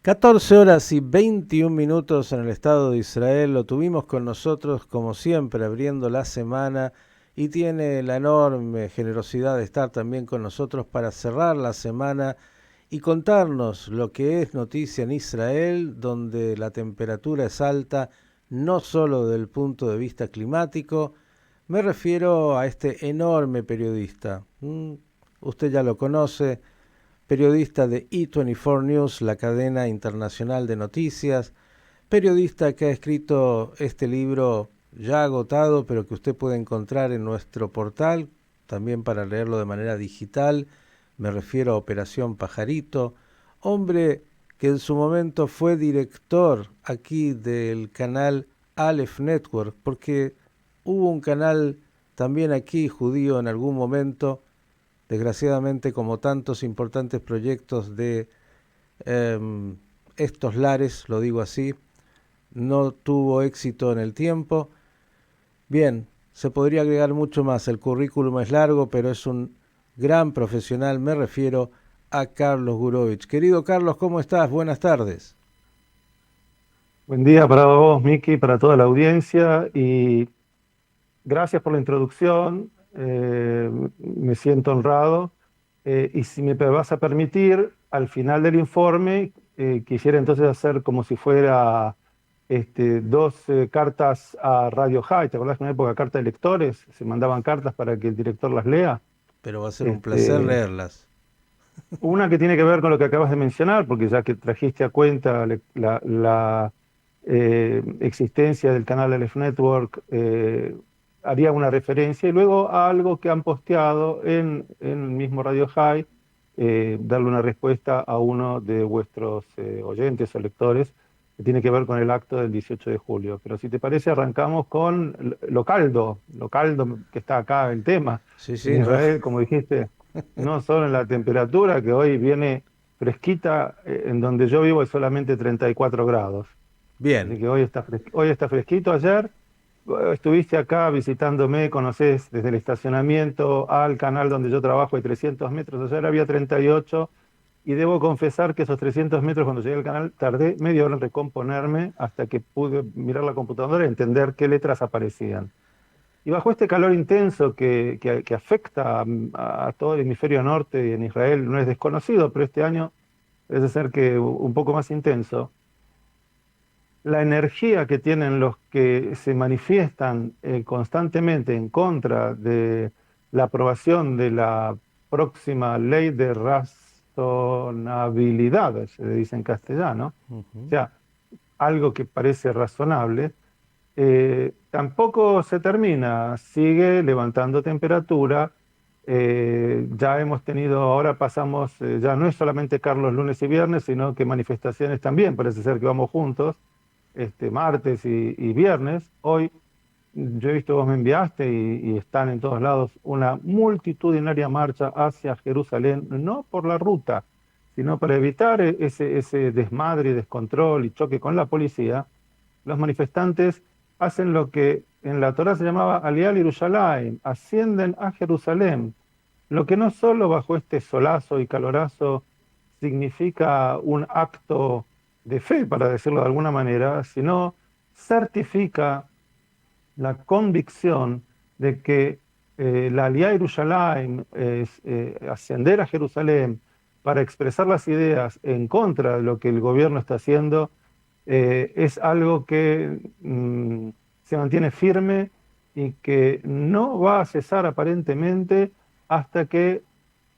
14 horas y 21 minutos en el Estado de Israel. Lo tuvimos con nosotros, como siempre, abriendo la semana y tiene la enorme generosidad de estar también con nosotros para cerrar la semana y contarnos lo que es noticia en Israel, donde la temperatura es alta, no solo desde el punto de vista climático. Me refiero a este enorme periodista. Usted ya lo conoce, periodista de E24 News, la cadena internacional de noticias, periodista que ha escrito este libro ya agotado, pero que usted puede encontrar en nuestro portal, también para leerlo de manera digital. Me refiero a Operación Pajarito, hombre que en su momento fue director aquí del canal Aleph Network, porque hubo un canal también aquí judío en algún momento. Desgraciadamente, como tantos importantes proyectos de eh, estos lares, lo digo así, no tuvo éxito en el tiempo. Bien, se podría agregar mucho más, el currículum es largo, pero es un gran profesional, me refiero a Carlos Gurovich. Querido Carlos, ¿cómo estás? Buenas tardes. Buen día para vos, Miki, para toda la audiencia y gracias por la introducción. Me siento honrado. Y si me vas a permitir, al final del informe, quisiera entonces hacer como si fuera dos cartas a Radio High. ¿Te acordás que en una época carta de lectores? Se mandaban cartas para que el director las lea. Pero va a ser un placer Este, leerlas. una que tiene que ver con lo que acabas de mencionar, porque ya que trajiste a cuenta la existencia del canal Aleph Network, haría una referencia y luego a algo que han posteado en el mismo Radio High, darle una respuesta a uno de vuestros oyentes o lectores que tiene que ver con el acto del 18 de julio. Pero si te parece, arrancamos con lo caldo que está acá el tema. Sí, En sí, no. Israel, como dijiste, no solo en la temperatura, que hoy viene fresquita, en donde yo vivo es solamente 34 grados. Bien. Así que hoy está fresquito. Ayer estuviste acá visitándome, conocés desde el estacionamiento al canal donde yo trabajo de 300 metros. Ayer había 38 y debo confesar que esos 300 metros cuando llegué al canal tardé media hora en recomponerme hasta que pude mirar la computadora y entender qué letras aparecían. Y bajo este calor intenso que afecta a todo el hemisferio norte y en Israel no es desconocido, pero este año parece ser que un poco más intenso, la energía que tienen los que se manifiestan constantemente en contra de la aprobación de la próxima ley de razonabilidad, se le dice en castellano, o Ujú. sea, algo que parece razonable, tampoco se termina, sigue levantando temperatura. Ya hemos tenido, ahora pasamos, ya no es solamente Carlos lunes y viernes, sino que manifestaciones también, parece ser que vamos juntos, martes y viernes. Hoy yo he visto, vos me enviaste y están en todos lados una multitudinaria marcha hacia Jerusalén, no por la ruta, sino para evitar ese desmadre y descontrol y choque con la policía. Los manifestantes hacen lo que en la Torá se llamaba Alial Yerushalayim, ascienden a Jerusalén, lo que no solo bajo este solazo y calorazo significa un acto de fe, para decirlo de alguna manera, sino certifica la convicción de que la Aliyá a Yerushalayim, es, ascender a Jerusalén para expresar las ideas en contra de lo que el gobierno está haciendo, es algo que se mantiene firme y que no va a cesar aparentemente hasta que,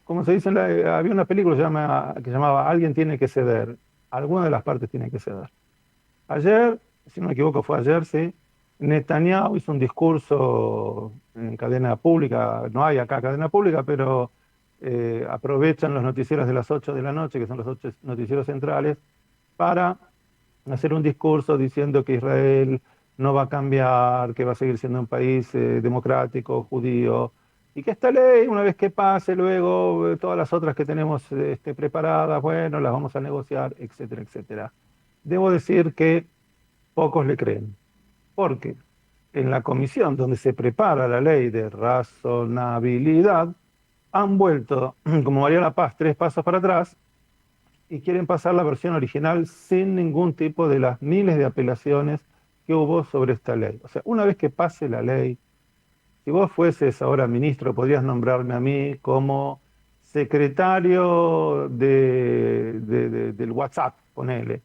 como se dice, había una película que llamaba Alguien tiene que ceder, alguna de las partes tiene que ceder. Ayer, si no me equivoco, fue ayer, sí, Netanyahu hizo un discurso en cadena pública, no hay acá cadena pública, pero aprovechan los noticieros de las 8 de la noche, que son los 8 noticieros centrales, para hacer un discurso diciendo que Israel no va a cambiar, que va a seguir siendo un país democrático, judío, y que esta ley, una vez que pase, luego todas las otras que tenemos preparadas, bueno, las vamos a negociar, etcétera, etcétera. Debo decir que pocos le creen, porque en la comisión donde se prepara la ley de razonabilidad, han vuelto, como María La Paz, tres pasos para atrás y quieren pasar la versión original sin ningún tipo de las miles de apelaciones que hubo sobre esta ley. O sea, una vez que pase la ley, si vos fueses ahora ministro, podrías nombrarme a mí como secretario del WhatsApp, ponele.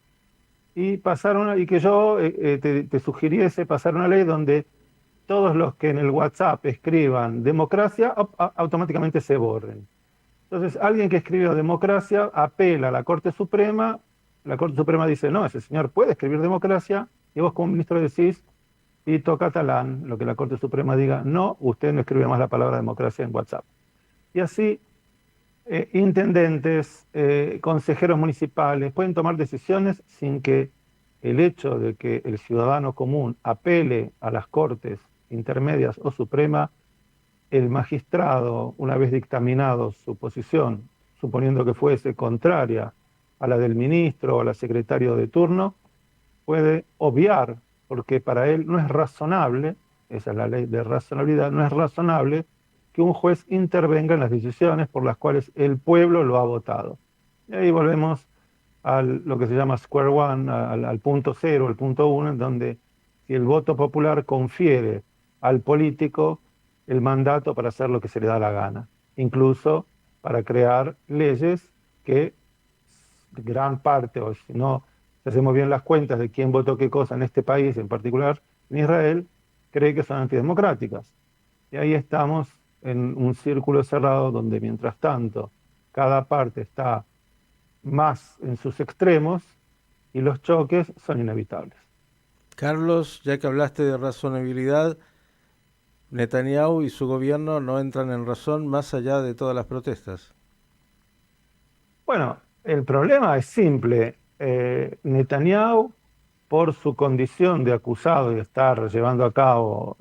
Y que yo te sugiriese pasar una ley donde todos los que en el WhatsApp escriban democracia automáticamente se borren. Entonces, alguien que escribió democracia apela a la Corte Suprema dice, no, ese señor puede escribir democracia, y vos como ministro decís, Tito Catalán, lo que la Corte Suprema diga, no, usted no escribe más la palabra democracia en WhatsApp. Y así, intendentes, consejeros municipales pueden tomar decisiones sin que el hecho de que el ciudadano común apele a las Cortes intermedias o Suprema, el magistrado, una vez dictaminado su posición, suponiendo que fuese contraria a la del ministro o a la secretario de turno, puede obviar, porque para él no es razonable, esa es la ley de razonabilidad, no es razonable que un juez intervenga en las decisiones por las cuales el pueblo lo ha votado. Y ahí volvemos a lo que se llama square one, al punto cero, al punto uno, en donde si el voto popular confiere al político el mandato para hacer lo que se le da la gana, incluso para crear leyes que gran parte, o si no, si hacemos bien las cuentas de quién votó qué cosa en este país, en particular en Israel, cree que son antidemocráticas. Y ahí estamos en un círculo cerrado donde mientras tanto cada parte está más en sus extremos y los choques son inevitables. Carlos, ya que hablaste de razonabilidad, Netanyahu y su gobierno no entran en razón más allá de todas las protestas. Bueno, el problema es simple. Netanyahu, por su condición de acusado de estar llevando a cabo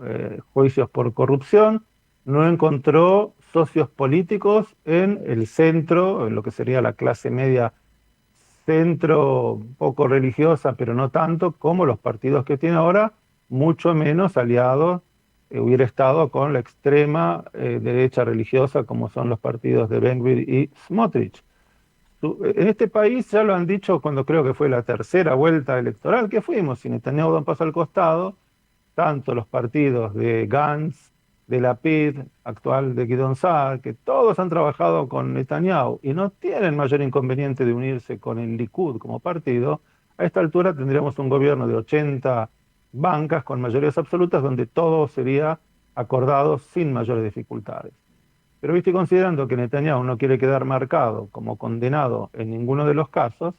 juicios por corrupción, no encontró socios políticos en el centro, en lo que sería la clase media centro, poco religiosa, pero no tanto, como los partidos que tiene ahora, mucho menos aliados, hubiera estado con la extrema derecha religiosa, como son los partidos de Ben-Gvir y Smotrich. En este país ya lo han dicho cuando creo que fue la tercera vuelta electoral que fuimos, si Netanyahu da un paso al costado, tanto los partidos de Gantz, de Lapid, actual de Guidon Saar, que todos han trabajado con Netanyahu y no tienen mayor inconveniente de unirse con el Likud como partido, a esta altura tendríamos un gobierno de 80 bancas con mayorías absolutas donde todo sería acordado sin mayores dificultades. Pero viste, considerando que Netanyahu no quiere quedar marcado como condenado en ninguno de los casos,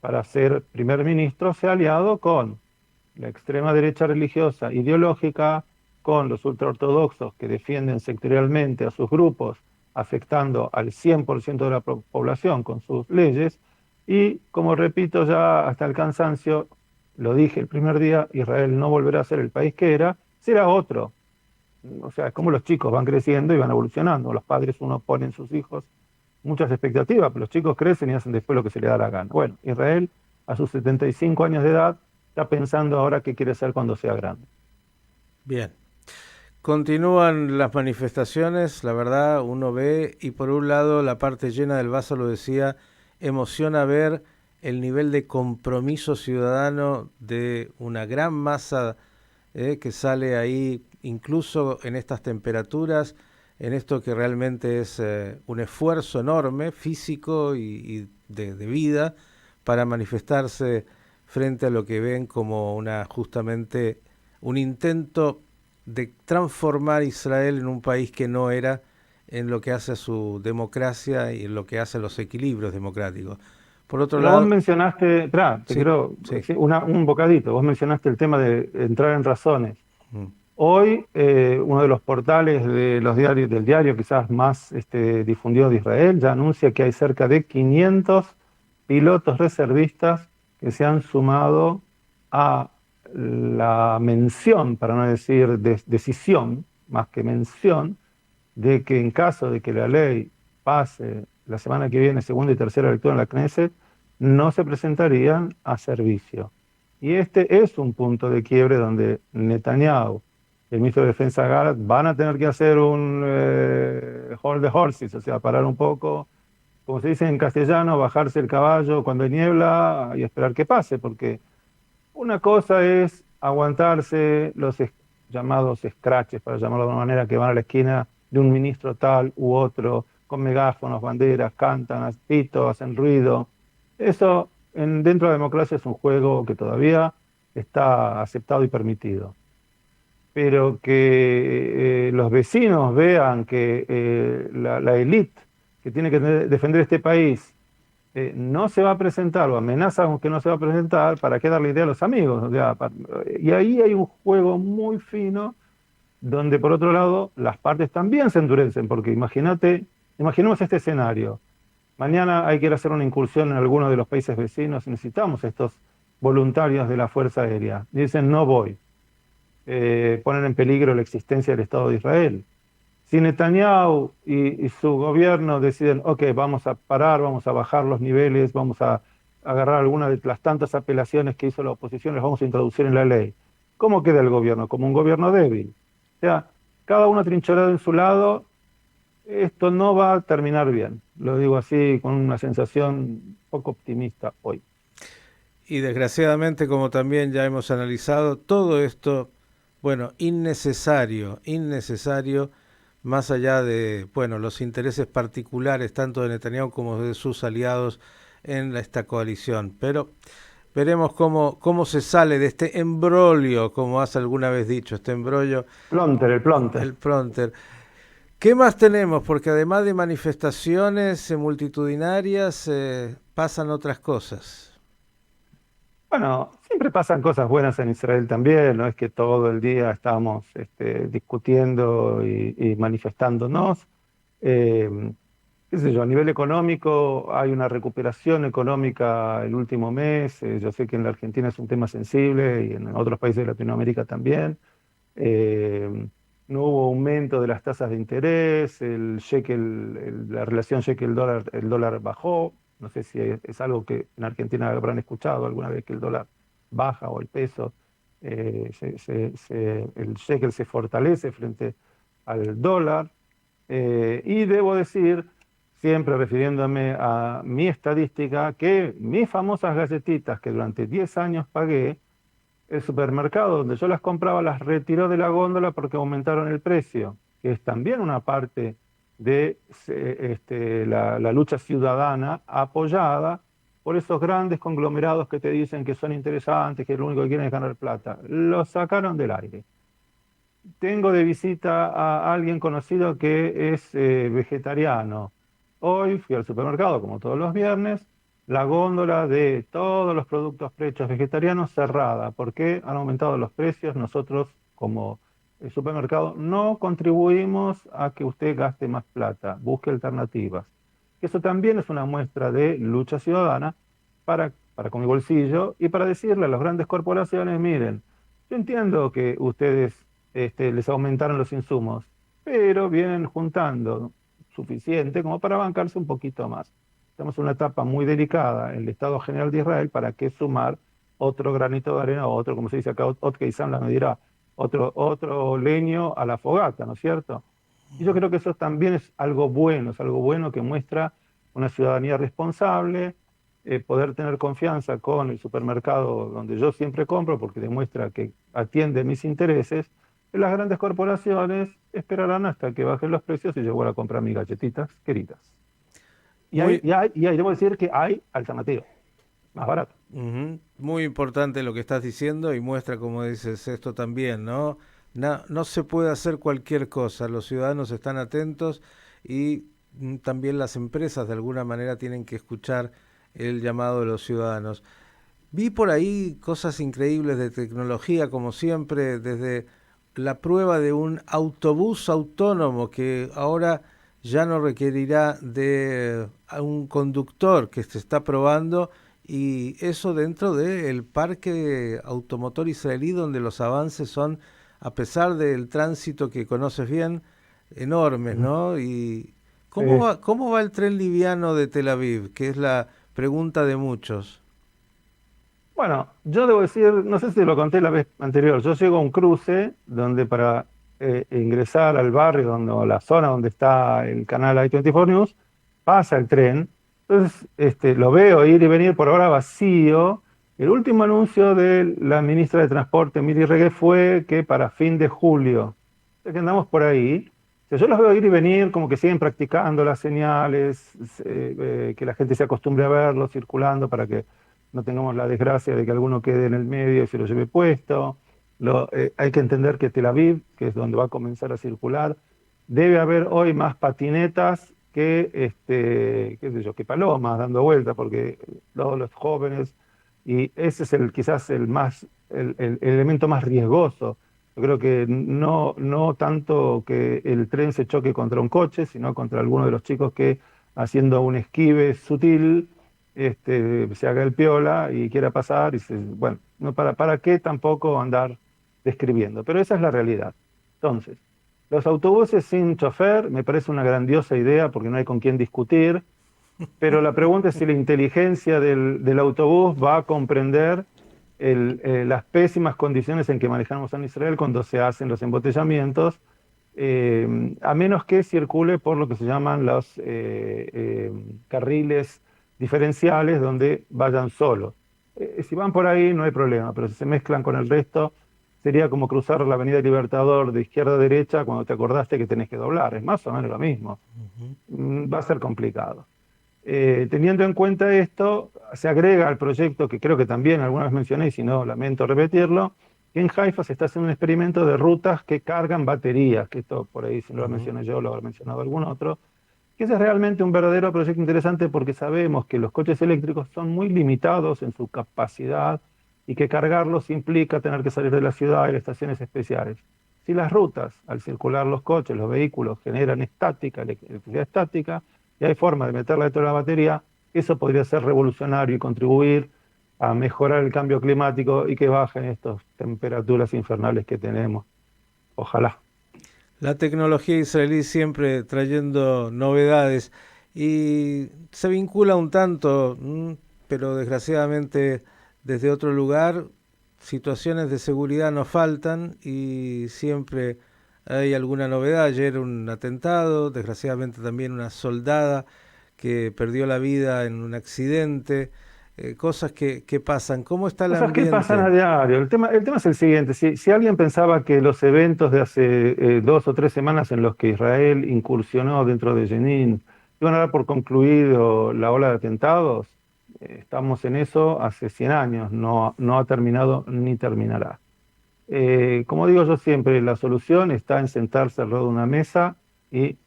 para ser primer ministro se ha aliado con la extrema derecha religiosa ideológica, con los ultraortodoxos que defienden sectorialmente a sus grupos, afectando al 100% de la población con sus leyes, y como repito ya hasta el cansancio, lo dije el primer día, Israel no volverá a ser el país que era, será otro. O sea, es como los chicos van creciendo y van evolucionando. Los padres, uno pone en sus hijos muchas expectativas, pero los chicos crecen y hacen después lo que se les da la gana. Bueno, Israel, a sus 75 años de edad, está pensando ahora qué quiere ser cuando sea grande. Bien. Continúan las manifestaciones, la verdad, uno ve, y por un lado la parte llena del vaso, lo decía, emociona ver el nivel de compromiso ciudadano de una gran masa que sale ahí, incluso en estas temperaturas, en esto que realmente es un esfuerzo enorme, físico y de vida, para manifestarse frente a lo que ven como justamente un intento de transformar Israel en un país que no era, en lo que hace a su democracia y en lo que hace a los equilibrios democráticos. Por otro Pero vos lado, mencionaste, te sí, quiero sí. decir un bocadito, vos mencionaste el tema de entrar en razones. Mm. Hoy, uno de los portales de los diarios, del diario quizás más difundido de Israel, ya anuncia que hay cerca de 500 pilotos reservistas que se han sumado a la mención, para no decir decisión, más que mención, de que en caso de que la ley pase la semana que viene, segunda y tercera lectura en la Knesset, no se presentarían a servicio. Y este es un punto de quiebre donde Netanyahu, el ministro de Defensa Gallant, van a tener que hacer un hold the horses, o sea, parar un poco, como se dice en castellano, bajarse el caballo cuando hay niebla y esperar que pase, porque una cosa es aguantarse los llamados scratches, para llamarlo de una manera, que van a la esquina de un ministro tal u otro, con megáfonos, banderas, cantan, pitos, hacen ruido. Eso dentro de la democracia es un juego que todavía está aceptado y permitido. Pero que los vecinos vean que la élite que tiene que defender este país no se va a presentar o amenaza con que no se va a presentar, ¿para qué darle idea a los amigos? O sea, y ahí hay un juego muy fino donde por otro lado las partes también se endurecen, porque imaginemos este escenario. Mañana hay que ir a hacer una incursión en alguno de los países vecinos y necesitamos estos voluntarios de la Fuerza Aérea. Dicen, no voy. Ponen en peligro la existencia del Estado de Israel. Si Netanyahu y su gobierno deciden, ok, vamos a parar, vamos a bajar los niveles, vamos a agarrar alguna de las tantas apelaciones que hizo la oposición, las vamos a introducir en la ley, ¿cómo queda el gobierno? Como un gobierno débil. O sea, cada uno atrincherado en su lado, esto no va a terminar bien. Lo digo así con una sensación poco optimista hoy. Y desgraciadamente, como también ya hemos analizado, todo esto, bueno, innecesario, más allá de, bueno, los intereses particulares tanto de Netanyahu como de sus aliados en esta coalición. Pero veremos cómo se sale de este embrolio, como has alguna vez dicho, este embrollo, El plonter. el pronter. ¿Qué más tenemos? Porque además de manifestaciones multitudinarias, pasan otras cosas. Bueno, siempre pasan cosas buenas en Israel también, no es que todo el día estamos discutiendo y manifestándonos. Eh, qué sé yo, a nivel económico hay una recuperación económica el último mes. Yo sé que en la Argentina es un tema sensible y en otros países de Latinoamérica también. Eh, no hubo aumento de las tasas de interés, la relación shekel-dólar, el dólar bajó. No sé si es algo que en Argentina habrán escuchado alguna vez, que el dólar baja o el peso, el shekel se fortalece frente al dólar. Y debo decir, siempre refiriéndome a mi estadística, que mis famosas galletitas que durante 10 años pagué, el supermercado donde yo las compraba las retiró de la góndola porque aumentaron el precio, que es también una parte de la lucha ciudadana apoyada por esos grandes conglomerados que te dicen que son interesantes, que lo único que quieren es ganar plata. Los sacaron del aire. Tengo de visita a alguien conocido que es vegetariano. Hoy fui al supermercado, como todos los viernes, la góndola de todos los productos prehechos vegetarianos cerrada, porque han aumentado los precios. Nosotros, como supermercado, no contribuimos a que usted gaste más plata, busque alternativas. Eso también es una muestra de lucha ciudadana para con mi bolsillo y para decirle a las grandes corporaciones, miren, yo entiendo que ustedes les aumentaron los insumos, pero vienen juntando suficiente como para bancarse un poquito más. Estamos en una etapa muy delicada en el Estado General de Israel, para qué sumar otro granito de arena o otro, como se dice acá, Otke Isam me dirá, otro leño a la fogata, ¿no es cierto? Y yo creo que eso también es algo bueno que muestra una ciudadanía responsable, poder tener confianza con el supermercado donde yo siempre compro, porque demuestra que atiende mis intereses. Las grandes corporaciones esperarán hasta que bajen los precios y yo voy a comprar mis galletitas queridas. Muy, Debo decir que hay alternativas, más baratas. muy importante lo que estás diciendo y muestra, como dices, esto también, ¿no? No se puede hacer cualquier cosa, los ciudadanos están atentos y también las empresas de alguna manera tienen que escuchar el llamado de los ciudadanos. Vi por ahí cosas increíbles de tecnología, como siempre, desde la prueba de un autobús autónomo que ahora ya no requerirá de un conductor, que se está probando, y eso dentro del parque automotor israelí, donde los avances son, a pesar del tránsito que conoces bien, enormes, ¿no? Y Sí. cómo va el tren liviano de Tel Aviv? Que es la pregunta de muchos. Bueno, yo debo decir, no sé si lo conté la vez anterior, yo llego a un cruce donde para ingresar al barrio, o la zona donde está el canal I-24 News, pasa el tren. Entonces, lo veo ir y venir por ahora vacío. El último anuncio de la ministra de Transporte, Miri Regué, fue que para fin de julio. O sea que andamos por ahí. O sea, yo los veo ir y venir, como que siguen practicando las señales, que la gente se acostumbre a verlos circulando para que no tengamos la desgracia de que alguno quede en el medio y se lo lleve puesto. Hay que entender que Tel Aviv, que es donde va a comenzar a circular, debe haber hoy más patinetas que, qué sé yo, que palomas dando vueltas, porque todos los jóvenes, y ese es quizás el elemento más riesgoso. Yo creo que no tanto que el tren se choque contra un coche, sino contra alguno de los chicos que haciendo un esquive sutil, se haga el piola y quiera pasar, bueno, no para qué tampoco andar describiendo, pero esa es la realidad. Entonces, los autobuses sin chofer me parece una grandiosa idea porque no hay con quién discutir, pero la pregunta es si la inteligencia del autobús va a comprender las pésimas condiciones en que manejamos en Israel cuando se hacen los embotellamientos, a menos que circule por lo que se llaman los carriles diferenciales donde vayan solos. Si van por ahí no hay problema, pero si se mezclan con el resto, sería como cruzar la Avenida Libertador de izquierda a derecha cuando te acordaste que tenés que doblar, es más o menos lo mismo. Ujú. Va a ser complicado. Teniendo en cuenta esto, se agrega al proyecto que creo que también alguna vez mencioné, y si no, lamento repetirlo, que en Haifa se está haciendo un experimento de rutas que cargan baterías, que esto por ahí, si no lo Ujú. mencioné yo, lo habrá mencionado algún otro, que ese es realmente un verdadero proyecto interesante porque sabemos que los coches eléctricos son muy limitados en su capacidad y que cargarlos implica tener que salir de la ciudad y ir a estaciones especiales. Si las rutas, al circular los coches, los vehículos, generan electricidad estática, y hay forma de meterla dentro de la batería, eso podría ser revolucionario y contribuir a mejorar el cambio climático y que bajen estas temperaturas infernales que tenemos. Ojalá. La tecnología israelí siempre trayendo novedades y se vincula un tanto, pero desgraciadamente desde otro lugar, situaciones de seguridad no faltan y siempre hay alguna novedad. Ayer un atentado, desgraciadamente también una soldada que perdió la vida en un accidente, cosas que pasan. ¿Cómo está el Cosas que pasan a ambiente? diario. El tema es el siguiente. Si alguien pensaba que los eventos de hace 2 o 3 semanas en los que Israel incursionó dentro de Jenin iban a dar por concluido la ola de atentados, estamos en eso hace 100 años. No ha terminado ni terminará. Como digo yo siempre, la solución está en sentarse alrededor de una mesa y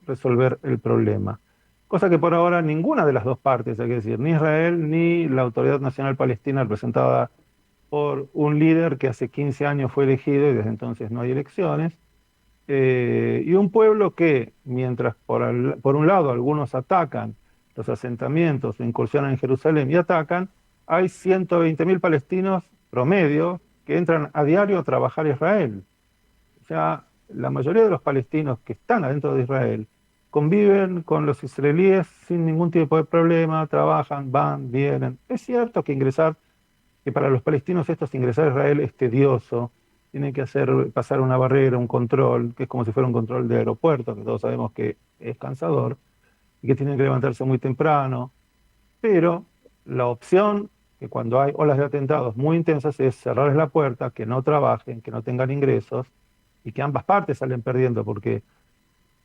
resolver el problema. Cosa que por ahora ninguna de las dos partes, hay que decir, ni Israel ni la Autoridad Nacional Palestina, representada por un líder que hace 15 años fue elegido y desde entonces no hay elecciones, y un pueblo que, mientras por un lado algunos atacan los asentamientos o incursionan en Jerusalén y atacan, hay 120.000 palestinos promedio que entran a diario a trabajar a Israel. O sea, la mayoría de los palestinos que están adentro de Israel conviven con los israelíes sin ningún tipo de problema, trabajan, van, vienen. Es cierto que para los palestinos ingresar a Israel es tedioso, tienen que pasar una barrera, un control, que es como si fuera un control de aeropuerto, que todos sabemos que es cansador, y que tienen que levantarse muy temprano, pero la opción que cuando hay olas de atentados muy intensas es cerrarles la puerta, que no trabajen, que no tengan ingresos, y que ambas partes salen perdiendo, porque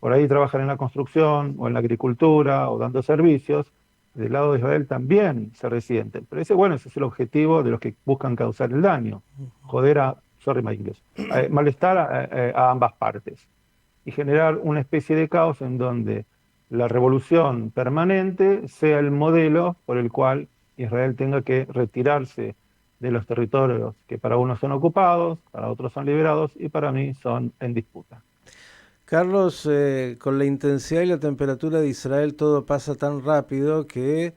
por ahí trabajan en la construcción o en la agricultura o dando servicios, del lado de Israel también se resienten. Pero ese es el objetivo de los que buscan causar el daño, joder sorry my English, malestar a ambas partes y generar una especie de caos en donde la revolución permanente sea el modelo por el cual Israel tenga que retirarse de los territorios que para unos son ocupados, para otros son liberados y para mí son en disputa. Carlos, con la intensidad y la temperatura de Israel todo pasa tan rápido que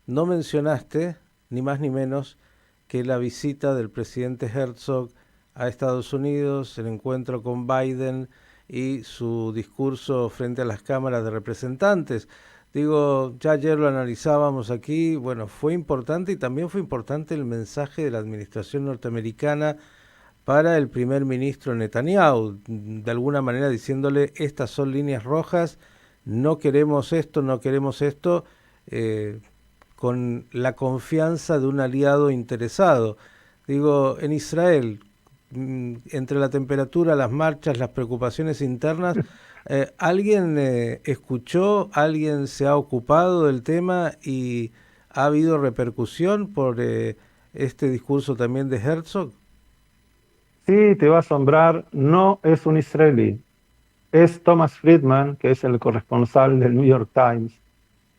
no mencionaste, ni más ni menos, que la visita del presidente Herzog a Estados Unidos, el encuentro con Biden y su discurso frente a las cámaras de representantes. Digo, ya ayer lo analizábamos aquí, bueno, fue importante y también fue importante el mensaje de la administración norteamericana para el primer ministro Netanyahu, de alguna manera diciéndole estas son líneas rojas no queremos esto, no queremos esto, con la confianza de un aliado interesado. Digo, en Israel, entre la temperatura, las marchas, las preocupaciones internas, ¿alguien escuchó, alguien se ha ocupado del tema y ha habido repercusión por este discurso también de Herzog? Sí, te va a asombrar, no es un israelí, es Thomas Friedman, que es el corresponsal del New York Times,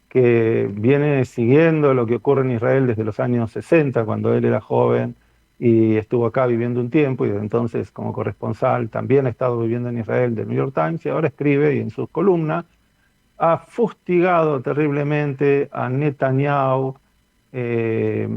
que viene siguiendo lo que ocurre en Israel desde los años 60, cuando él era joven y estuvo acá viviendo un tiempo, y desde entonces como corresponsal también ha estado viviendo en Israel del New York Times, y ahora escribe y en sus columnas ha fustigado terriblemente a Netanyahu eh,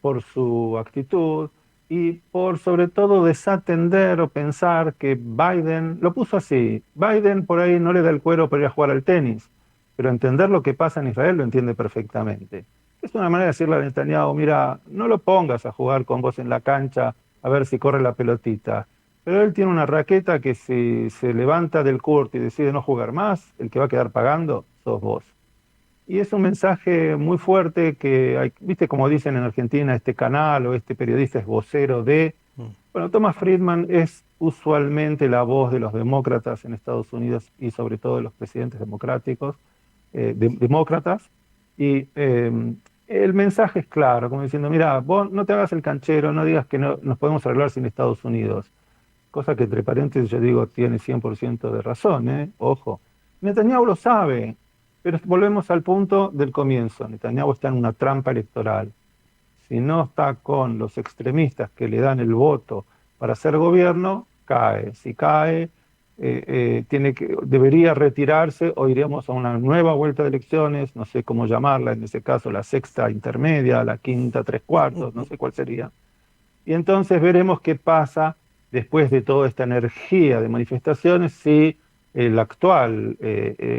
por su actitud y por sobre todo desatender o pensar que Biden, lo puso así, Biden por ahí no le da el cuero para ir a jugar al tenis, pero entender lo que pasa en Israel lo entiende perfectamente. Es una manera de decirle a Netanyahu, mira, no lo pongas a jugar con vos en la cancha a ver si corre la pelotita. Pero él tiene una raqueta que si se levanta del court y decide no jugar más, el que va a quedar pagando sos vos. Y es un mensaje muy fuerte que, hay, viste como dicen en Argentina, este canal o este periodista es vocero de... Bueno, Thomas Friedman es usualmente la voz de los demócratas en Estados Unidos y sobre todo de los presidentes democráticos, demócratas. Y el mensaje es claro, como diciendo, mira, vos no te hagas el canchero, no digas que no, nos podemos arreglar sin Estados Unidos. Cosa que entre paréntesis yo digo tiene 100% de razón, ¿eh? Ojo. Netanyahu lo sabe, pero volvemos al punto del comienzo. Netanyahu está en una trampa electoral. Si no está con los extremistas que le dan el voto para hacer gobierno, cae. Si cae, debería retirarse o iremos a una nueva vuelta de elecciones, no sé cómo llamarla, en ese caso la sexta intermedia, la quinta tres cuartos, no sé cuál sería. Y entonces veremos qué pasa después de toda esta energía de manifestaciones, si la actual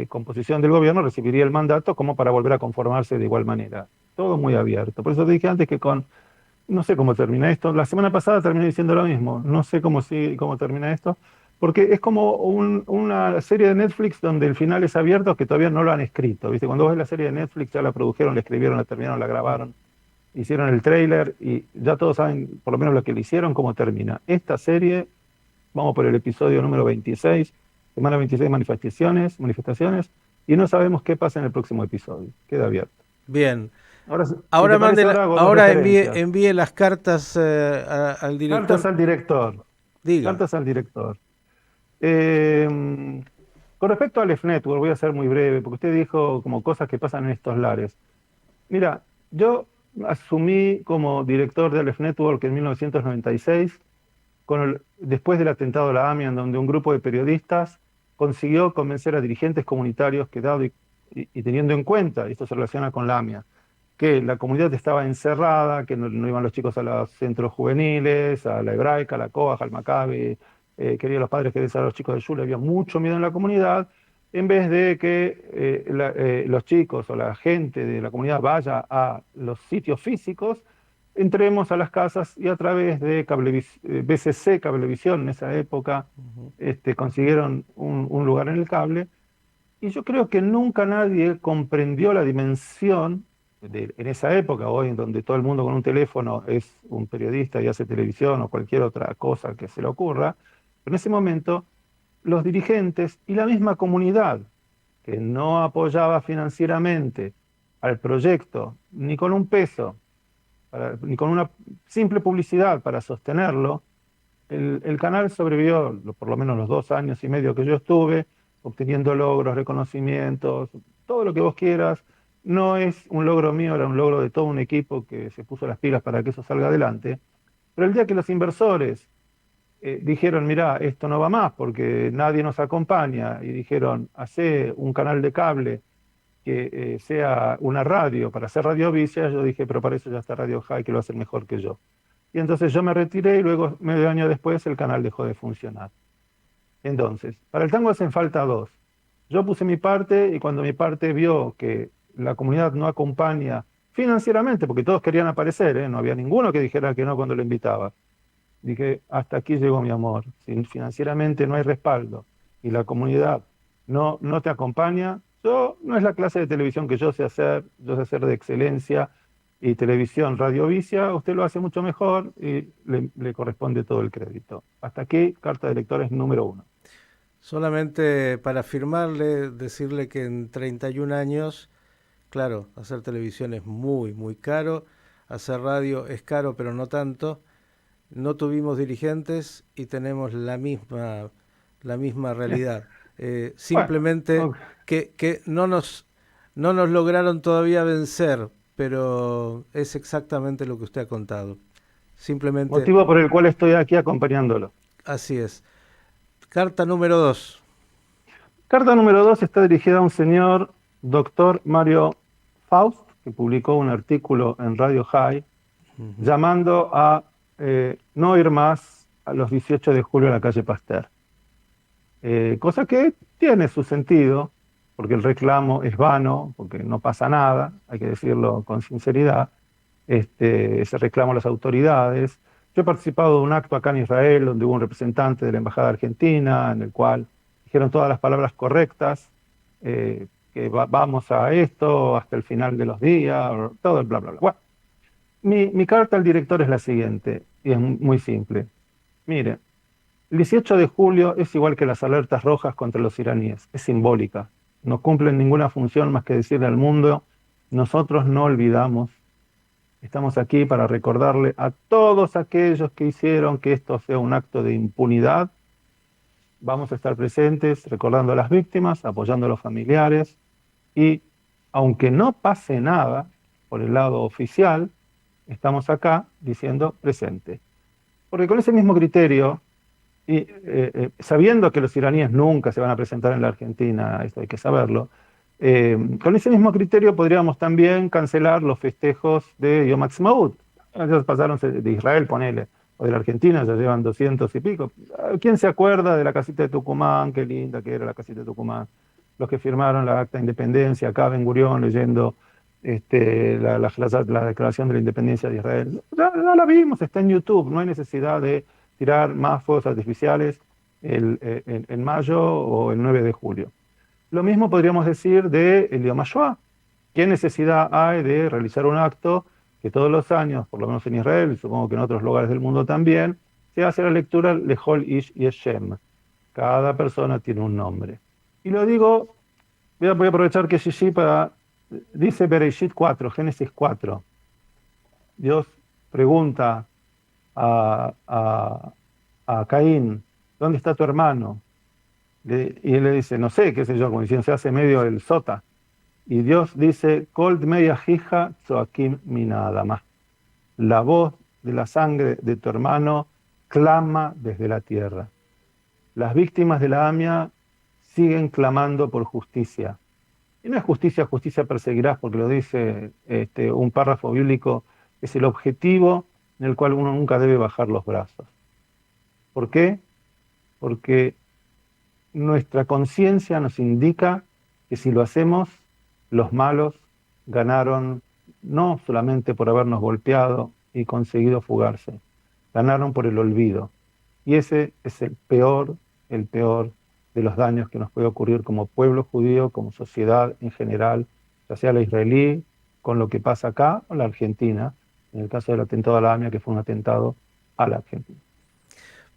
composición del gobierno recibiría el mandato como para volver a conformarse de igual manera. Todo muy abierto. Por eso te dije antes que no sé cómo termina esto. La semana pasada terminé diciendo lo mismo. No sé cómo termina esto. Porque es como una serie de Netflix donde el final es abierto que todavía no lo han escrito. ¿Viste? Cuando vos ves la serie de Netflix ya la produjeron, la escribieron, la terminaron, la grabaron, hicieron el tráiler y ya todos saben, por lo menos lo que le hicieron, cómo termina. Esta serie, vamos por el episodio número 26, semana 26 manifestaciones, y no sabemos qué pasa en el próximo episodio. Queda abierto. Bien. Ahora, si Ahora te parece, ahora hago dos ahora envíe, referencias. envíe las cartas al Cartas director. al director. Diga. Cartas al director. Eh, con respecto al Aleph Network, voy a ser muy breve, porque usted dijo como cosas que pasan en estos lares. Mira, yo asumí como director de Aleph Network en 1996, después del atentado a la AMIA, en donde un grupo de periodistas consiguió convencer a dirigentes comunitarios que, dado y teniendo en cuenta, y esto se relaciona con la AMIA, que la comunidad estaba encerrada, que no iban los chicos a los centros juveniles, a la hebraica, a la Coaj, al Maccabi, querían los padres que a los chicos de Shul, había mucho miedo en la comunidad, en vez de que los chicos o la gente de la comunidad vaya a los sitios físicos, entremos a las casas y a través de BCC, Cablevisión en esa época, consiguieron un lugar en el cable. Y yo creo que nunca nadie comprendió la dimensión en esa época, hoy en donde todo el mundo con un teléfono es un periodista y hace televisión o cualquier otra cosa que se le ocurra, pero en ese momento los dirigentes y la misma comunidad que no apoyaba financieramente al proyecto, ni con un peso, ni con una simple publicidad para sostenerlo, el canal sobrevivió por lo menos los 2 años y medio que yo estuve, obteniendo logros, reconocimientos, todo lo que vos quieras. No es un logro mío, era un logro de todo un equipo que se puso las pilas para que eso salga adelante. Pero el día que los inversores dijeron, mirá, esto no va más porque nadie nos acompaña, y dijeron, hacé un canal de cable que sea una radio para hacer radiovisia, yo dije, pero para eso ya está Radio High, que lo hace mejor que yo. Y entonces yo me retiré y luego, medio año después, el canal dejó de funcionar. Entonces, para el tango hacen falta dos. Yo puse mi parte y cuando mi parte vio que la comunidad no acompaña financieramente, porque todos querían aparecer, ¿eh? No había ninguno que dijera que no cuando lo invitaba. Dije, hasta aquí llegó mi amor. Si financieramente no hay respaldo y la comunidad no te acompaña, No es la clase de televisión que yo sé hacer de excelencia y televisión radiovisia, usted lo hace mucho mejor y le corresponde todo el crédito. Hasta aquí, carta de lectores número 1. Solamente para firmarle, decirle que en 31 años, claro, hacer televisión es muy, muy caro, hacer radio es caro, pero no tanto. No tuvimos dirigentes y tenemos la misma realidad. Bueno, Simplemente ok. que no nos lograron todavía vencer, pero es exactamente lo que usted ha contado. Simplemente Motivo por el cual estoy aquí acompañándolo. así es. Carta número 2. Carta número 2 está dirigida a un señor, doctor Mario Faust, que publicó un artículo en Radio High llamando a no ir más a los 18 de julio a la calle Pasteur. Cosa que tiene su sentido, porque el reclamo es vano, porque no pasa nada, hay que decirlo con sinceridad. Ese reclamo a las autoridades. Yo he participado de un acto acá en Israel donde hubo un representante de la Embajada Argentina en el cual dijeron todas las palabras correctas, que vamos a esto hasta el final de los días, todo el bla, bla, bla. Bueno, mi carta al director es la siguiente, y es muy simple. Mire, el 18 de julio es igual que las alertas rojas contra los iraníes, es simbólica, no cumplen ninguna función más que decirle al mundo, nosotros no olvidamos. Estamos aquí para recordarle a todos aquellos que hicieron que esto sea un acto de impunidad. Vamos a estar presentes recordando a las víctimas, apoyando a los familiares y, aunque no pase nada por el lado oficial, estamos acá diciendo presente. Porque con ese mismo criterio, y sabiendo que los iraníes nunca se van a presentar en la Argentina, esto hay que saberlo, con ese mismo criterio podríamos también cancelar los festejos de Yom Ha'atzmaut. Ya pasaron de Israel, ponele, o de la Argentina, ya llevan 200 y pico. ¿Quién se acuerda de la casita de Tucumán? Qué linda que era la casita de Tucumán. Los que firmaron la acta de independencia, acá Ben Gurión leyendo la declaración de la independencia de Israel. Ya la vimos, está en YouTube, no hay necesidad de tirar más fuegos artificiales en mayo o el 9 de julio. Lo mismo podríamos decir de el Yom HaShoah. ¿Qué necesidad hay de realizar un acto que todos los años, por lo menos en Israel, y supongo que en otros lugares del mundo también, se hace la lectura Lechol Ish Yeshem? Cada persona tiene un nombre. Y lo digo, voy a aprovechar que Shishi dice Bereshit 4, Génesis 4. Dios pregunta a Caín, ¿dónde está tu hermano? Y él le dice, no sé, qué sé yo, como diciendo, se hace medio el sota. Y Dios dice, Kol dmei ajija tzoakim mina adama. La voz de la sangre de tu hermano clama desde la tierra. Las víctimas de la AMIA siguen clamando por justicia. Y no es justicia, justicia perseguirás, porque lo dice un párrafo bíblico, es el objetivo en el cual uno nunca debe bajar los brazos. ¿Por qué? Porque nuestra conciencia nos indica que si lo hacemos, los malos ganaron no solamente por habernos golpeado y conseguido fugarse, ganaron por el olvido. Y ese es el peor de los daños que nos puede ocurrir como pueblo judío, como sociedad en general, ya sea la israelí, con lo que pasa acá, o la argentina, en el caso del atentado a la AMIA, que fue un atentado a la Argentina.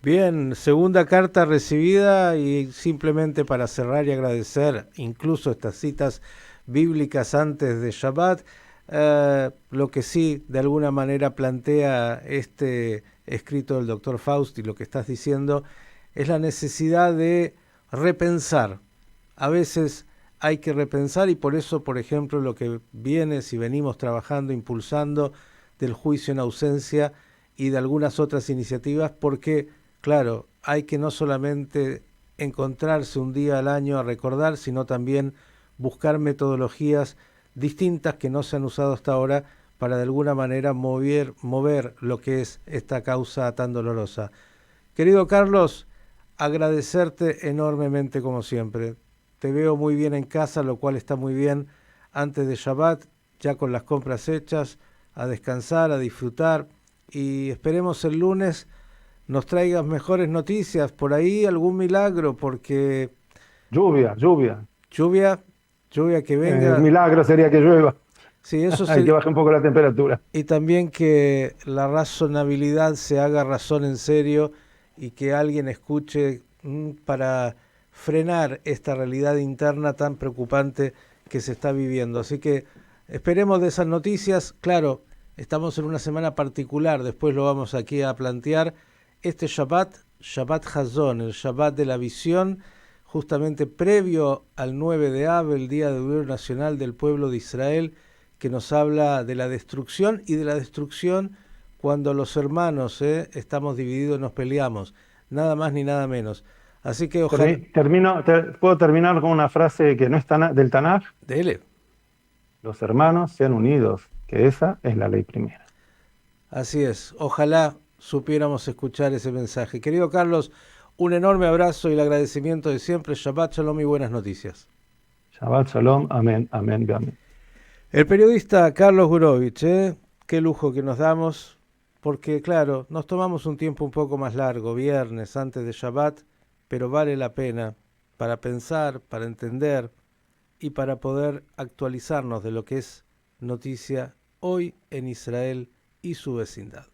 Bien, segunda carta recibida y simplemente para cerrar y agradecer incluso estas citas bíblicas antes de Shabbat, lo que sí de alguna manera plantea este escrito del doctor Faust y lo que estás diciendo es la necesidad de repensar. A veces hay que repensar y por eso, por ejemplo, lo que si venimos trabajando, impulsando del juicio en ausencia y de algunas otras iniciativas, porque claro, hay que no solamente encontrarse un día al año a recordar, sino también buscar metodologías distintas que no se han usado hasta ahora para de alguna manera mover lo que es esta causa tan dolorosa. Querido Carlos, agradecerte enormemente como siempre. Te veo muy bien en casa, lo cual está muy bien antes de Shabbat, ya con las compras hechas, a descansar, a disfrutar y esperemos el lunes nos traigas mejores noticias, por ahí algún milagro, porque Lluvia. lluvia, lluvia que venga. Milagro sería que llueva. Sí, eso Hay que sí. baje un poco la temperatura. Y también que la razonabilidad se haga razón en serio y que alguien escuche para frenar esta realidad interna tan preocupante que se está viviendo. Así que esperemos de esas noticias. Claro, estamos en una semana particular, después lo vamos aquí a plantear. Este Shabbat, Shabbat Hazón, el Shabbat de la visión, justamente previo al 9 de Av, el Día de Duelo Nacional del Pueblo de Israel, que nos habla de la destrucción y de la destrucción cuando los hermanos estamos divididos, nos peleamos, nada más ni nada menos. Así que ojalá... ¿Puedo terminar con una frase que no es del Tanaj? Dele. Los hermanos sean unidos, que esa es la ley primera. Así es, ojalá supiéramos escuchar ese mensaje. Querido Carlos, un enorme abrazo y el agradecimiento de siempre. Shabbat Shalom y buenas noticias. Shabbat Shalom, amén, amén, amén. El periodista Carlos Gurovich, qué lujo que nos damos, porque claro, nos tomamos un tiempo un poco más largo, viernes antes de Shabbat, pero vale la pena para pensar, para entender y para poder actualizarnos de lo que es noticia hoy en Israel y su vecindad.